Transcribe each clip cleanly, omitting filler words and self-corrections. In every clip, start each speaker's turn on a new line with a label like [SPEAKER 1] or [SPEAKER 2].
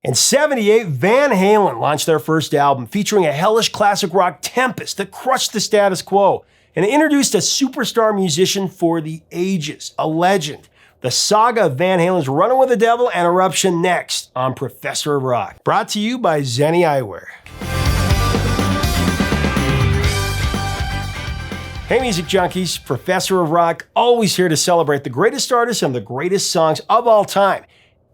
[SPEAKER 1] In '78, Van Halen launched their first album featuring a hellish classic rock tempest that crushed the status quo and introduced a superstar musician for the ages, a legend. The saga of Van Halen's Runnin' with the Devil and Eruption next on Professor of Rock. Brought to you by Zenni Eyewear. Hey music junkies, Professor of Rock, always here to celebrate the greatest artists and the greatest songs of all time.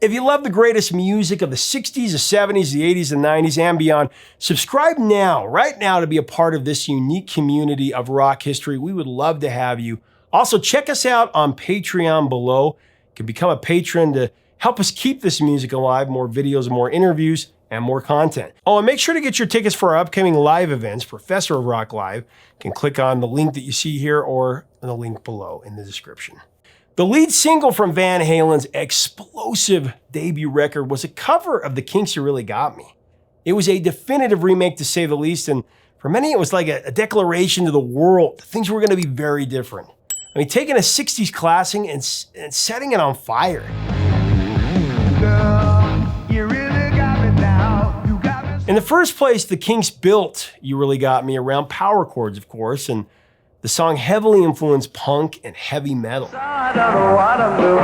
[SPEAKER 1] If you love the greatest music of the 60s, the 70s, the 80s, the 90s, and beyond, subscribe now, right now, to be a part of this unique community of rock history. We would love to have you. Also, check us out on Patreon below. You can become a patron to help us keep this music alive, more videos, more interviews, and more content. Oh, and make sure to get your tickets for our upcoming live events, Professor of Rock Live. You can click on the link that you see here or the link below in the description. The lead single from Van Halen's explosive debut record was a cover of The Kinks' You Really Got Me. It was a definitive remake, to say the least, and for many it was like a declaration to the world that things were going to be very different. I mean, taking a 60s classic and setting it on fire.
[SPEAKER 2] Girl, you really got me now. You got me.
[SPEAKER 1] In the first place, the Kinks built You Really Got Me around power chords, of course, and the song heavily influenced punk and heavy metal.
[SPEAKER 2] I don't know what I'm doing.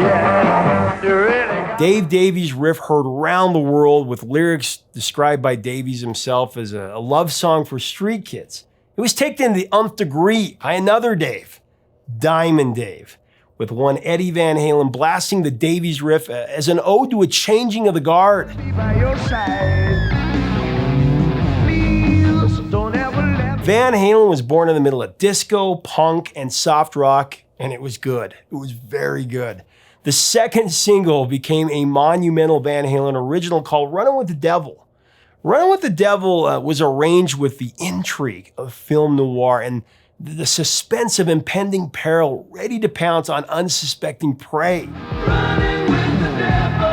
[SPEAKER 2] Yeah, you really got me.
[SPEAKER 1] Dave Davies' riff heard around the world with lyrics described by Davies himself as a love song for street kids. It was taken to the nth degree by another Dave, Diamond Dave, with one Eddie Van Halen blasting the Davies riff as an ode to a changing of the guard.
[SPEAKER 2] Be by your side. Please don't ever let me.
[SPEAKER 1] Van Halen was born in the middle of disco, punk, and soft rock, and it was good. It was very good. The second single became a monumental Van Halen original called Runnin' with the Devil. Runnin' with the Devil was arranged with the intrigue of film noir and the suspense of impending peril ready to pounce on unsuspecting prey.
[SPEAKER 2] Running with the devil.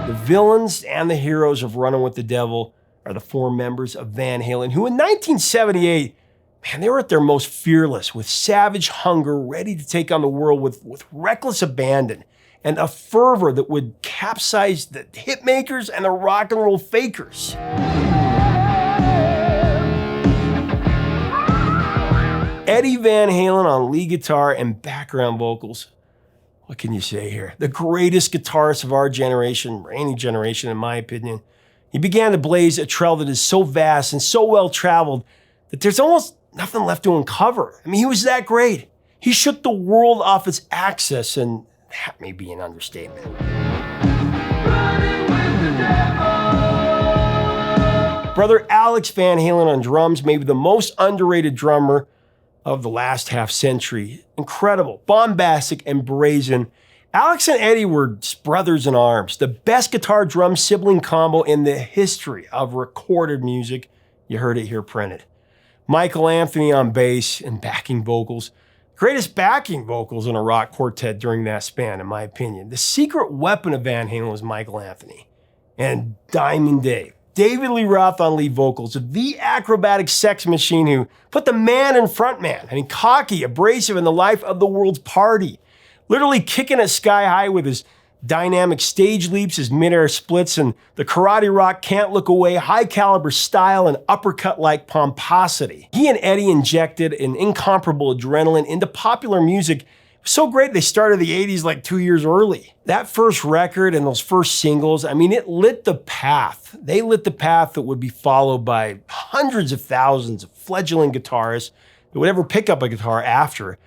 [SPEAKER 1] The villains and the heroes of Runnin' with the Devil are the four members of Van Halen, who in 1978, man, they were at their most fearless, with savage hunger, ready to take on the world with reckless abandon and a fervor that would capsize the hit makers and the rock and roll fakers. Eddie Van Halen on lead guitar and background vocals. What can you say here? The greatest guitarist of our generation, or any generation in my opinion. He began to blaze a trail that is so vast and so well traveled that there's almost nothing left to uncover. I mean, he was that great. He shook the world off its axis, and that may be an understatement.
[SPEAKER 2] Running with the devil.
[SPEAKER 1] Brother Alex Van Halen on drums, maybe the most underrated drummer of the last half century. Incredible, bombastic, and brazen. Alex and Eddie were brothers in arms, the best guitar-drum sibling combo in the history of recorded music. You heard it here printed. Michael Anthony on bass and backing vocals. Greatest backing vocals in a rock quartet during that span, in my opinion. The secret weapon of Van Halen was Michael Anthony. And Diamond Dave, David Lee Roth on lead vocals, the acrobatic sex machine who put the man in frontman. I mean, cocky, abrasive, in the life of the world's party. Literally kicking it sky high with his dynamic stage leaps, his midair splits, and the karate rock can't look away, high caliber style and uppercut-like pomposity. He and Eddie injected an incomparable adrenaline into popular music. It was so great they started the 80s like 2 years early. That first record and those first singles, I mean, it lit the path. They lit the path that would be followed by hundreds of thousands of fledgling guitarists that would ever pick up a guitar after.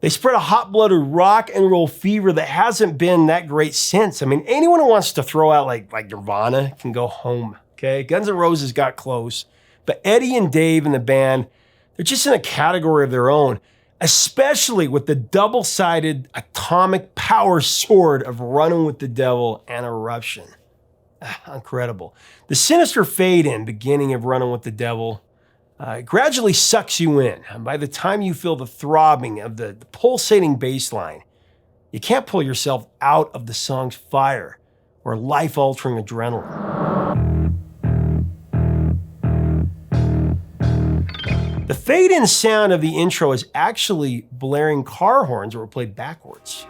[SPEAKER 1] They spread a hot-blooded rock and roll fever that hasn't been that great since. I mean, anyone who wants to throw out like Nirvana can go home, okay? Guns N' Roses got close, but Eddie and Dave and the band, they're just in a category of their own, especially with the double-sided atomic power sword of Runnin' with the Devil and Eruption. Incredible. The sinister fade-in beginning of Runnin' with the Devil gradually sucks you in. And by the time you feel the throbbing of the pulsating bass line, you can't pull yourself out of the song's fire or life-altering adrenaline. The fade-in sound of the intro is actually blaring car horns that were played backwards.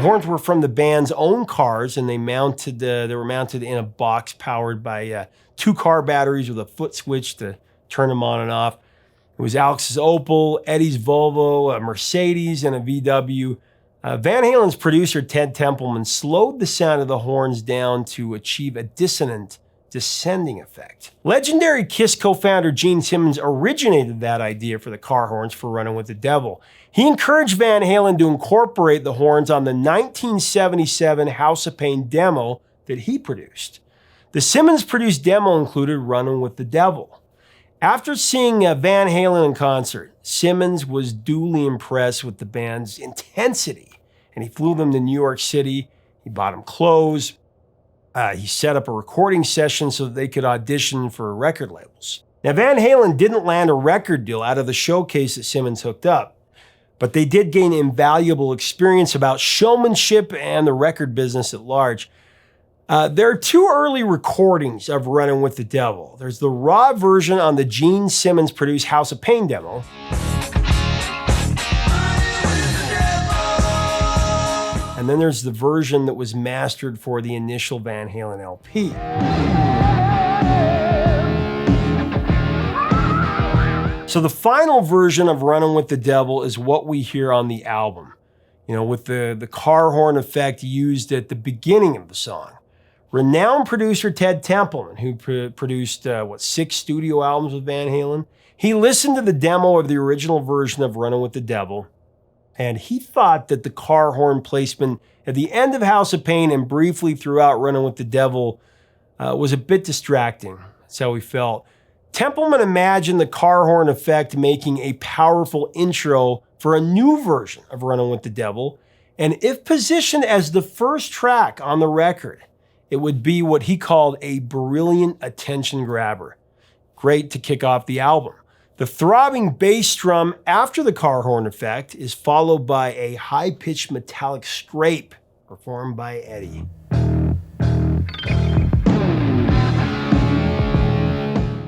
[SPEAKER 1] The horns were from the band's own cars, and they were mounted in a box powered by 2 car batteries with a foot switch to turn them on and off. It was Alex's Opel, Eddie's Volvo, a Mercedes, and a VW. Van Halen's producer, Ted Templeman, slowed the sound of the horns down to achieve a dissonant, descending effect. Legendary Kiss co-founder Gene Simmons originated that idea for the car horns for Runnin' with the Devil. He encouraged Van Halen to incorporate the horns on the 1977 House of Pain demo that he produced. The Simmons-produced demo included Runnin' with the Devil. After seeing Van Halen in concert, Simmons was duly impressed with the band's intensity, and he flew them to New York City. He bought them clothes. He set up a recording session so that they could audition for record labels. Now, Van Halen didn't land a record deal out of the showcase that Simmons hooked up, but they did gain invaluable experience about showmanship and the record business at large. There are 2 early recordings of Runnin' with the Devil. There's the raw version on the Gene Simmons-produced House of Pain demo. And then there's the version that was mastered for the initial Van Halen LP. So the final version of Runnin' with the Devil is what we hear on the album, with the car horn effect used at the beginning of the song. Renowned producer Ted Templeman, who produced 6 studio albums with Van Halen, he listened to the demo of the original version of Runnin' with the Devil, and he thought that the car horn placement at the end of House of Pain and briefly throughout Runnin' with the Devil was a bit distracting. That's how he felt. Templeman imagined the car horn effect making a powerful intro for a new version of Runnin' with the Devil, and if positioned as the first track on the record, it would be what he called a brilliant attention grabber. Great to kick off the album. The throbbing bass drum after the car horn effect is followed by a high-pitched metallic scrape performed by Eddie.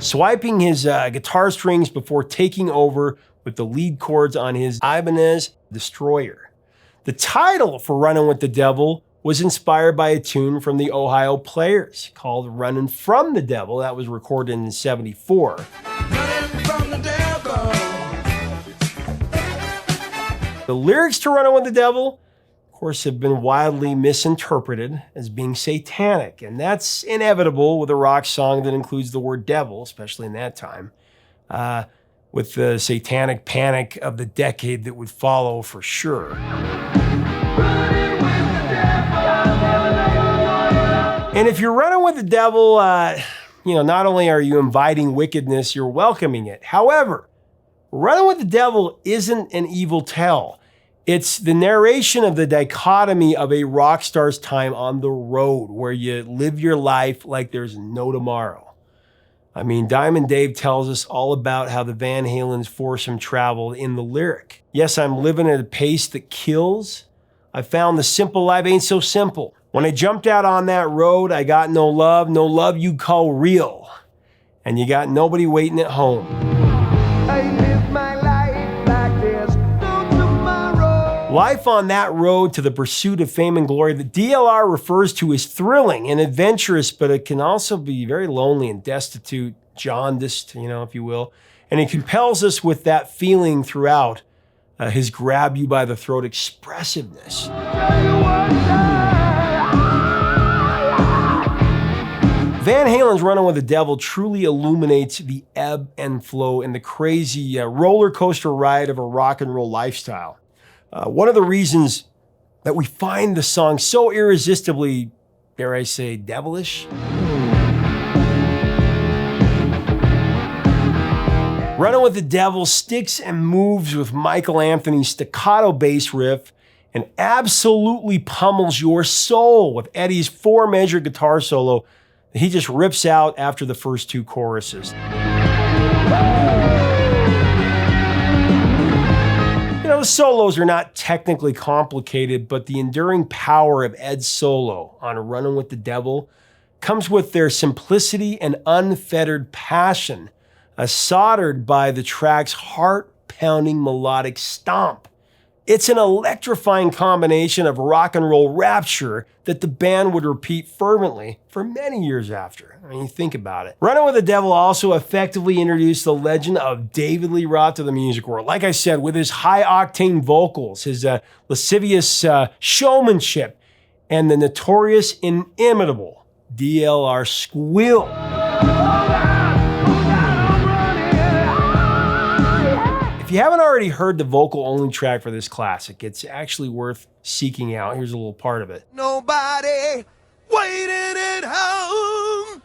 [SPEAKER 1] Swiping his guitar strings before taking over with the lead chords on his Ibanez Destroyer. The title for Runnin' with the Devil was inspired by a tune from the Ohio Players called Runnin' from the Devil. That was recorded in '74. The lyrics to Runnin' with the Devil, of course, have been widely misinterpreted as being satanic, and that's inevitable with a rock song that includes the word devil, especially in that time, with the satanic panic of the decade that would follow for sure. And if you're running with the devil, not only are you inviting wickedness, you're welcoming it. However, Runnin' with the Devil isn't an evil tale. It's the narration of the dichotomy of a rock star's time on the road, where you live your life like there's no tomorrow. I mean, Diamond Dave tells us all about how the Van Halens foursome traveled in the lyric. Yes, I'm living at a pace that kills. I found the simple life ain't so simple. When I jumped out on that road, I got no love you call real. And you got nobody waiting at home. I live my life like there's no tomorrow. Life on that road to the pursuit of fame and glory that DLR refers to as thrilling and adventurous, but it can also be very lonely and destitute, jaundiced, if you will. And it compels us with that feeling throughout his grab you by the throat expressiveness. Van Halen's Runnin' with the Devil truly illuminates the ebb and flow and the crazy roller coaster ride of a rock and roll lifestyle. One of the reasons that we find the song so irresistibly, dare I say, devilish? Runnin' with the Devil sticks and moves with Michael Anthony's staccato bass riff and absolutely pummels your soul with Eddie's 4-measure guitar solo that he just rips out after the first 2 choruses. The solos are not technically complicated, but the enduring power of Ed's solo on Runnin' with the Devil comes with their simplicity and unfettered passion, soldered by the track's heart-pounding melodic stomp. It's an electrifying combination of rock and roll rapture that the band would repeat fervently for many years after. I mean, think about it. Runnin' with the Devil also effectively introduced the legend of David Lee Roth to the music world. Like I said, with his high-octane vocals, his lascivious showmanship, and the notorious inimitable DLR squeal. If you haven't already heard the vocal-only track for this classic, it's actually worth seeking out. Here's a little part of it.
[SPEAKER 3] Nobody waiting at home.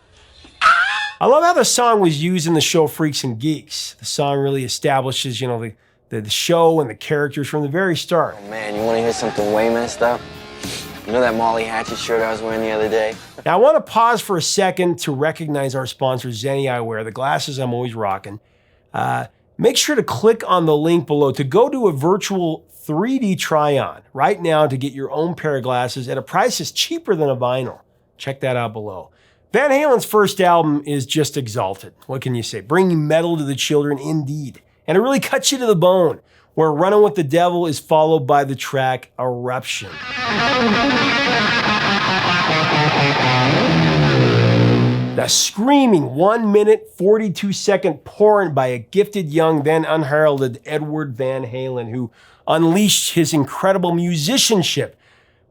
[SPEAKER 1] I love how the song was used in the show Freaks and Geeks. The song really establishes, the show and the characters from the very start.
[SPEAKER 4] Oh man, you want to hear something way messed up? You know that Molly Hatchet shirt I was wearing the other day?
[SPEAKER 1] Now, I want to pause for a second to recognize our sponsor, Zenni Eyewear, the glasses I'm always rocking. Make sure to click on the link below to go to a virtual 3D try-on right now to get your own pair of glasses at a price that's cheaper than a vinyl. Check that out below. Van Halen's first album is just exalted. What can you say? Bringing metal to the children indeed. And it really cuts you to the bone, where Runnin' with the Devil is followed by the track Eruption. The screaming 1 minute, 42-second porn by a gifted young, then unheralded Edward Van Halen, who unleashed his incredible musicianship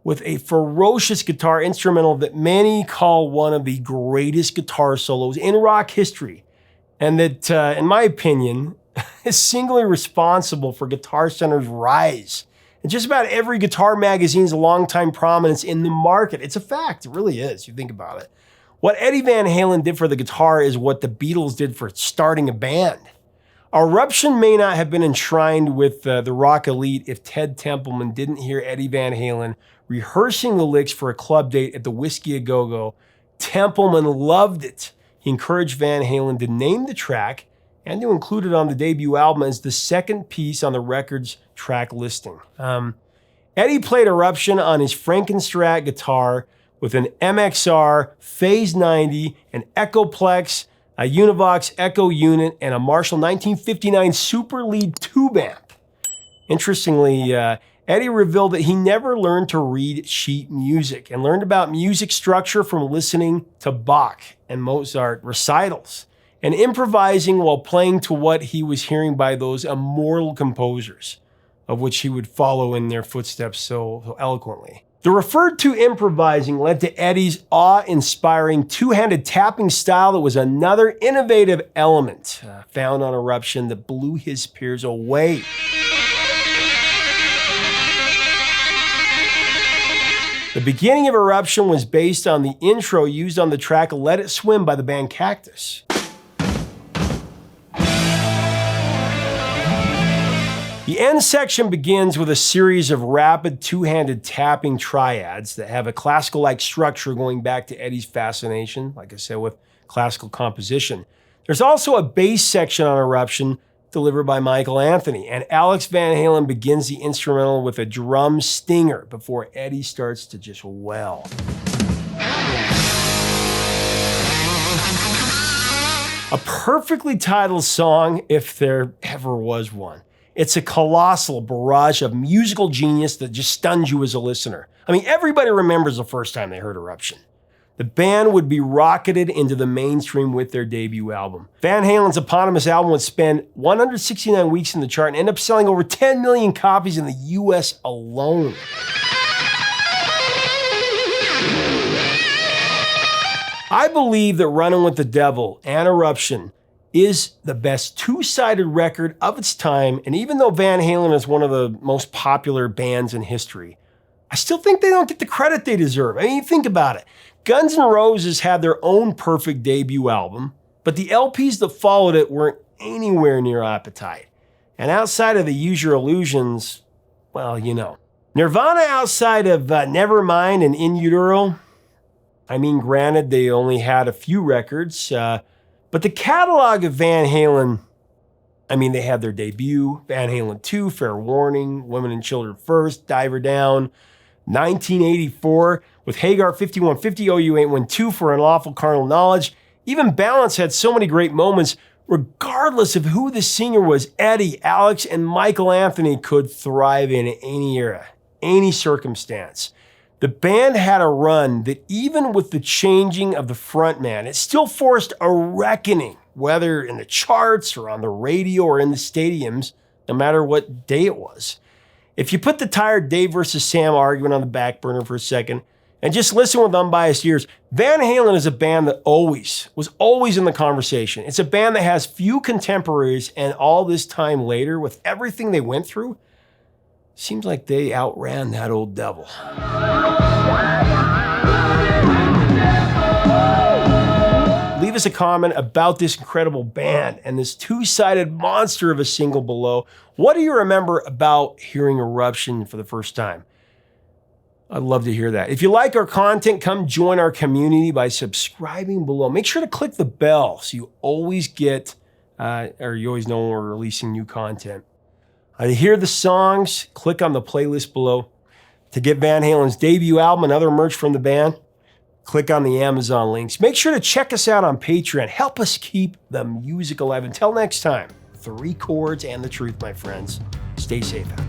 [SPEAKER 1] with a ferocious guitar instrumental that many call one of the greatest guitar solos in rock history, and that, in my opinion, is singly responsible for Guitar Center's rise and just about every guitar magazine's longtime prominence in the market. It's a fact. It really is. You think about it. What Eddie Van Halen did for the guitar is what the Beatles did for starting a band. Eruption may not have been enshrined with the rock elite if Ted Templeman didn't hear Eddie Van Halen rehearsing the licks for a club date at the Whiskey A Go-Go. Templeman loved it. He encouraged Van Halen to name the track and to include it on the debut album as the second piece on the record's track listing. Eddie played Eruption on his Frankenstrat guitar with an MXR, Phase 90, an Echoplex, a Univox Echo unit, and a Marshall 1959 Super Lead tube amp. Interestingly, Eddie revealed that he never learned to read sheet music and learned about music structure from listening to Bach and Mozart recitals and improvising while playing to what he was hearing by those immortal composers, of which he would follow in their footsteps so eloquently. The referred to improvising led to Eddie's awe-inspiring two-handed tapping style that was another innovative element found on Eruption that blew his peers away. The beginning of Eruption was based on the intro used on the track Let It Swim by the band Cactus. The end section begins with a series of rapid two-handed tapping triads that have a classical-like structure going back to Eddie's fascination, like I said, with classical composition. There's also a bass section on Eruption delivered by Michael Anthony, and Alex Van Halen begins the instrumental with a drum stinger before Eddie starts to just wail. A perfectly titled song, if there ever was one. It's a colossal barrage of musical genius that just stuns you as a listener. I mean, everybody remembers the first time they heard Eruption. The band would be rocketed into the mainstream with their debut album. Van Halen's eponymous album would spend 169 weeks in the chart and end up selling over 10 million copies in the US alone. I believe that Runnin' with the Devil and Eruption is the best two-sided record of its time, and even though Van Halen is one of the most popular bands in history, I still think they don't get the credit they deserve. I mean, think about it. Guns N' Roses had their own perfect debut album, but the LPs that followed it weren't anywhere near Appetite. And outside of the Use Your Illusions, well, you know. Nirvana outside of Nevermind and In Utero, I mean, granted, they only had a few records, but the catalog of Van Halen, I mean, they had their debut, Van Halen 2, Fair Warning, Women and Children First, Diver Down, 1984, with Hagar 5150, OU 812 for Unlawful Carnal Knowledge. Even Balance had so many great moments. Regardless of who the singer was, Eddie, Alex, and Michael Anthony could thrive in any era, any circumstance. The band had a run that even with the changing of the frontman, it still forced a reckoning, whether in the charts or on the radio or in the stadiums, no matter what day it was. If you put the tired Dave versus Sam argument on the back burner for a second and just listen with unbiased ears, Van Halen is a band that was always in the conversation. It's a band that has few contemporaries, and all this time later, with everything they went through, seems like they outran that old devil. Leave us a comment about this incredible band and this two-sided monster of a single below. What do you remember about hearing Eruption for the first time? I'd love to hear that. If you like our content, come join our community by subscribing below. Make sure to click the bell so you always get, you always know when we're releasing new content. To hear the songs, click on the playlist below. To get Van Halen's debut album and other merch from the band, click on the Amazon links. Make sure to check us out on Patreon. Help us keep the music alive. Until next time, 3 chords and the truth, my friends. Stay safe out there.